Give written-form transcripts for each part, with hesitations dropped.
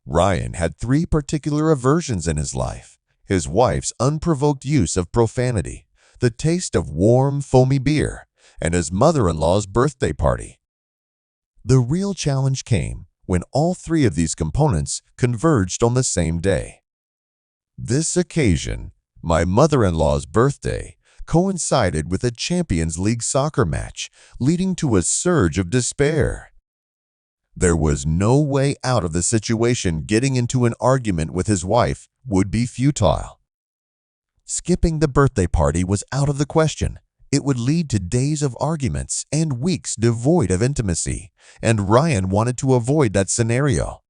Ryan had three particular aversions in his life: his wife's unprovoked use of profanity, the taste of warm, foamy beer, and his mother-in-law's birthday party. The real challenge came when all three of these components converged on the same day. This occasion, my mother-in-law's birthday, coincided with a Champions League soccer match, leading to a surge of despair. There was no way out of the situation. Getting into an argument with his wife would be futile. Skipping the birthday party was out of the question. It would lead to days of arguments and weeks devoid of intimacy, and Ryan wanted to avoid that scenario.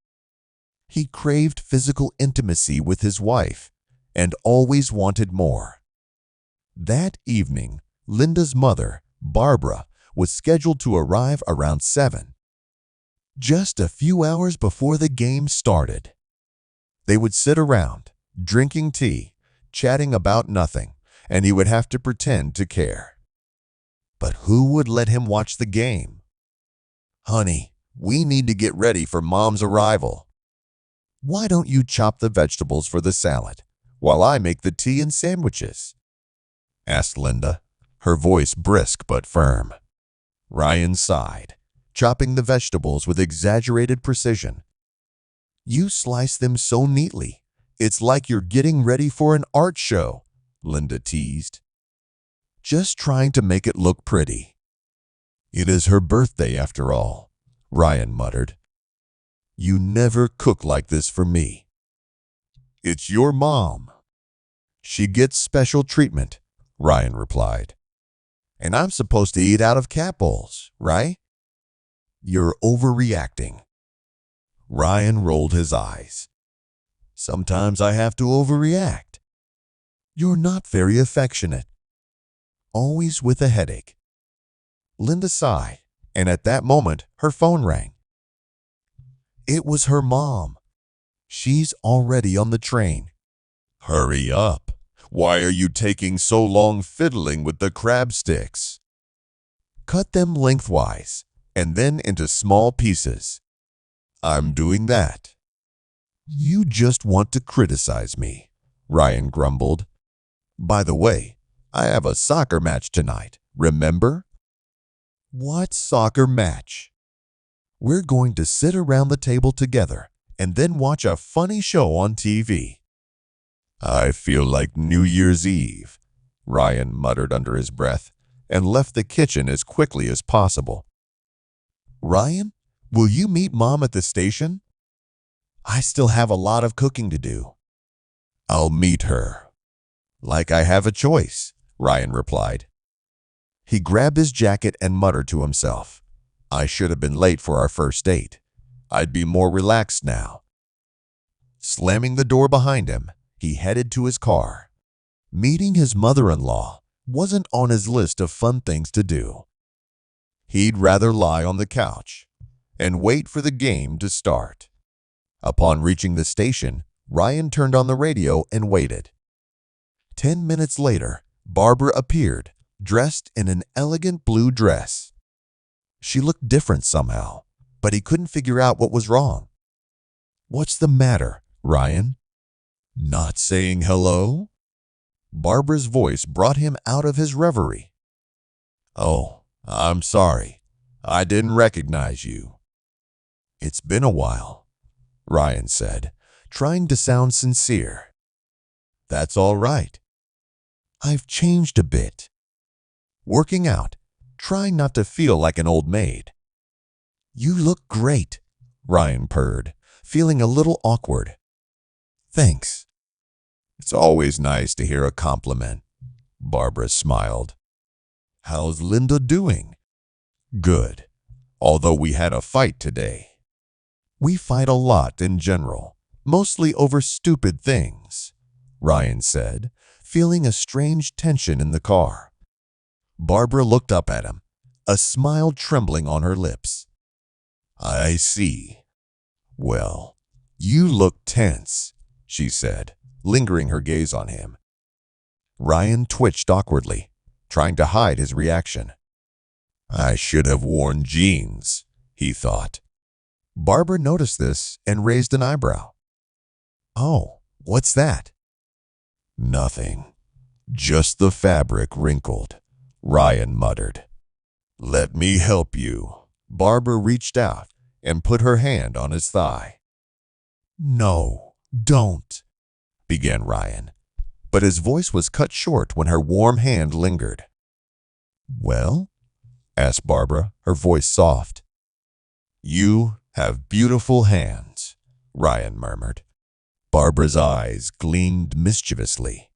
He craved physical intimacy with his wife and always wanted more. That evening, Linda's mother, Barbara, was scheduled to arrive around 7, just a few hours before the game started. They would sit around, drinking tea, chatting about nothing, and he would have to pretend to care. But who would let him watch the game? "Honey, we need to get ready for Mom's arrival. Why don't you chop the vegetables for the salad while I make the tea and sandwiches?" asked Linda, her voice brisk but firm. Ryan sighed, chopping the vegetables with exaggerated precision. "You slice them so neatly. It's like you're getting ready for an art show," Linda teased. "Just trying to make it look pretty." "It is her birthday after all," Ryan muttered. "You never cook like this for me." "It's your mom. She gets special treatment," Ryan replied. "And I'm supposed to eat out of cat bowls, right?" "You're overreacting." Ryan rolled his eyes. "Sometimes I have to overreact." "You're not very affectionate." "Always with a headache." Linda sighed, and at that moment, her phone rang. It was her mom. "She's already on the train." "Hurry up. Why are you taking so long fiddling with the crab sticks?" "Cut them lengthwise, and then into small pieces." "I'm doing that." "You just want to criticize me," Ryan grumbled. "By the way, I have a soccer match tonight, remember?" "What soccer match?" "We're going to sit around the table together and then watch a funny show on TV." "I feel like New Year's Eve," Ryan muttered under his breath and left the kitchen as quickly as possible. "Ryan, will you meet Mom at the station?" "I still have a lot of cooking to do." "I'll meet her." "Like I have a choice," Ryan replied. He grabbed his jacket and muttered to himself, "I should have been late for our first date. I'd be more relaxed now." Slamming the door behind him, he headed to his car. Meeting his mother-in-law wasn't on his list of fun things to do. He'd rather lie on the couch and wait for the game to start. Upon reaching the station, Ryan turned on the radio and waited. 10 minutes later, Barbara appeared, dressed in an elegant blue dress. She looked different somehow, but he couldn't figure out what was wrong. "What's the matter, Ryan?" "Not saying hello?" Barbara's voice brought him out of his reverie. "Oh, I'm sorry. I didn't recognize you." "It's been a while," Ryan said, trying to sound sincere. "That's all right. I've changed a bit. Working out, trying not to feel like an old maid." "You look great," Ryan purred, feeling a little awkward. "Thanks." "It's always nice to hear a compliment," Barbara smiled. "How's Linda doing?" "Good, although we had a fight today." "We fight a lot in general, mostly over stupid things," Ryan said, feeling a strange tension in the car. Barbara looked up at him, a smile trembling on her lips. "I see. Well, you look tense," she said, lingering her gaze on him. Ryan twitched awkwardly, trying to hide his reaction. "I should have worn jeans," he thought. Barbara noticed this and raised an eyebrow. "Oh, what's that?" "Nothing. Just the fabric wrinkled," Ryan muttered. "Let me help you." Barbara reached out and put her hand on his thigh. "No, don't," began Ryan, but his voice was cut short when her warm hand lingered. "Well?" asked Barbara, her voice soft. "You have beautiful hands," Ryan murmured. Barbara's eyes gleamed mischievously.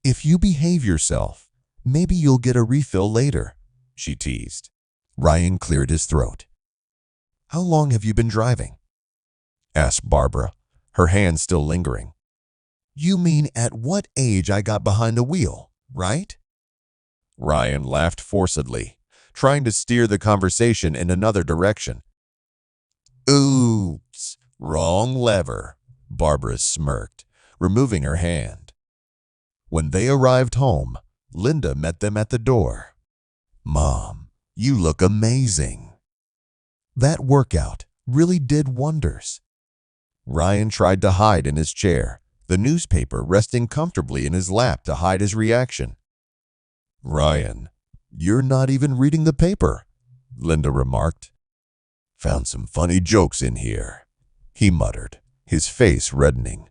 "If you behave yourself, maybe you'll get a refill later," she teased. Ryan cleared his throat. "How long have you been driving?" asked Barbara, her hand still lingering. "You mean at what age I got behind the wheel, right?" Ryan laughed forcedly, trying to steer the conversation in another direction. "Oops, wrong lever," Barbara smirked, removing her hand. When they arrived home, Linda met them at the door. "Mom, you look amazing." That workout really did wonders. Ryan tried to hide in his chair, the newspaper resting comfortably in his lap to hide his reaction. "Ryan, you're not even reading the paper," Linda remarked. "Found some funny jokes in here," he muttered, his face reddening.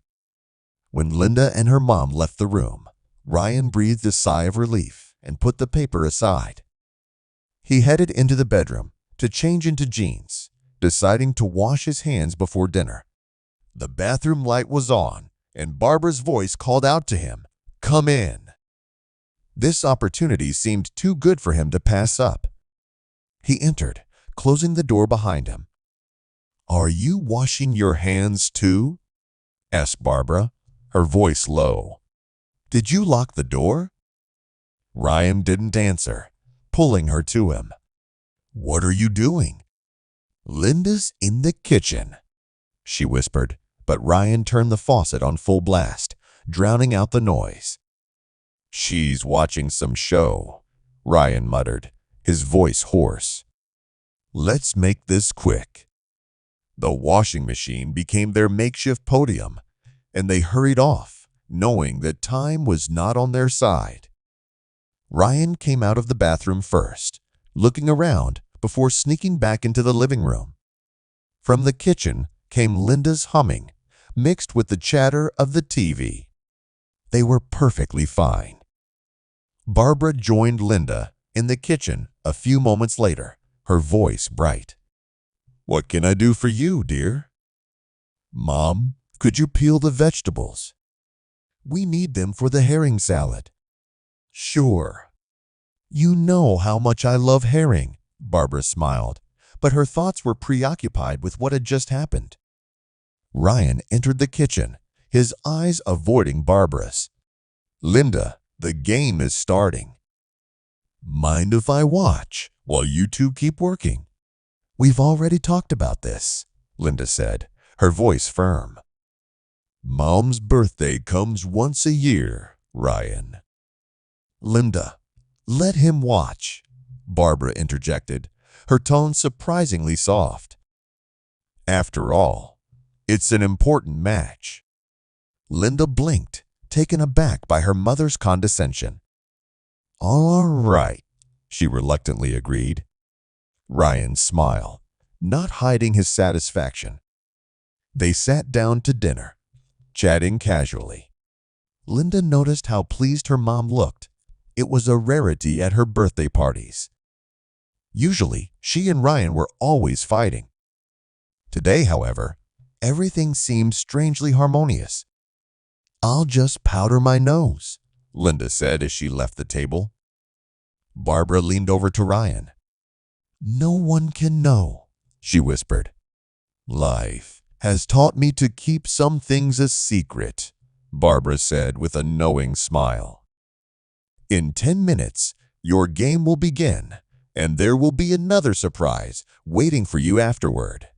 When Linda and her mom left the room, Ryan breathed a sigh of relief and put the paper aside. He headed into the bedroom to change into jeans, deciding to wash his hands before dinner. The bathroom light was on, and Barbara's voice called out to him, "Come in." This opportunity seemed too good for him to pass up. He entered, closing the door behind him. "Are you washing your hands too?" asked Barbara, her voice low. "Did you lock the door?" Ryan didn't answer, pulling her to him. "What are you doing?" "Linda's in the kitchen," she whispered, but Ryan turned the faucet on full blast, drowning out the noise. "She's watching some show," Ryan muttered, his voice hoarse. "Let's make this quick." The washing machine became their makeshift podium, and they hurried off, knowing that time was not on their side. Ryan came out of the bathroom first, looking around before sneaking back into the living room. From the kitchen came Linda's humming, mixed with the chatter of the TV. They were perfectly fine. Barbara joined Linda in the kitchen a few moments later, her voice bright. "What can I do for you, dear?" "Mom, could you peel the vegetables?" "We need them for the herring salad." "Sure." "You know how much I love herring," Barbara smiled, but her thoughts were preoccupied with what had just happened. Ryan entered the kitchen, his eyes avoiding Barbara's. "Linda, the game is starting." "Mind if I watch while you two keep working?" "We've already talked about this," Linda said, her voice firm. "Mom's birthday comes once a year, Ryan." "Linda, let him watch," Barbara interjected, her tone surprisingly soft. "After all, it's an important match." Linda blinked, taken aback by her mother's condescension. "All right," she reluctantly agreed. Ryan smiled, not hiding his satisfaction. They sat down to dinner, chatting casually. Linda noticed how pleased her mom looked. It was a rarity at her birthday parties. Usually, she and Ryan were always fighting. Today, however, everything seemed strangely harmonious. "I'll just powder my nose," Linda said as she left the table. Barbara leaned over to Ryan. "No one can know," she whispered. "Life has taught me to keep some things a secret," Barbara said with a knowing smile. "In 10 minutes, your game will begin, and there will be another surprise waiting for you afterward."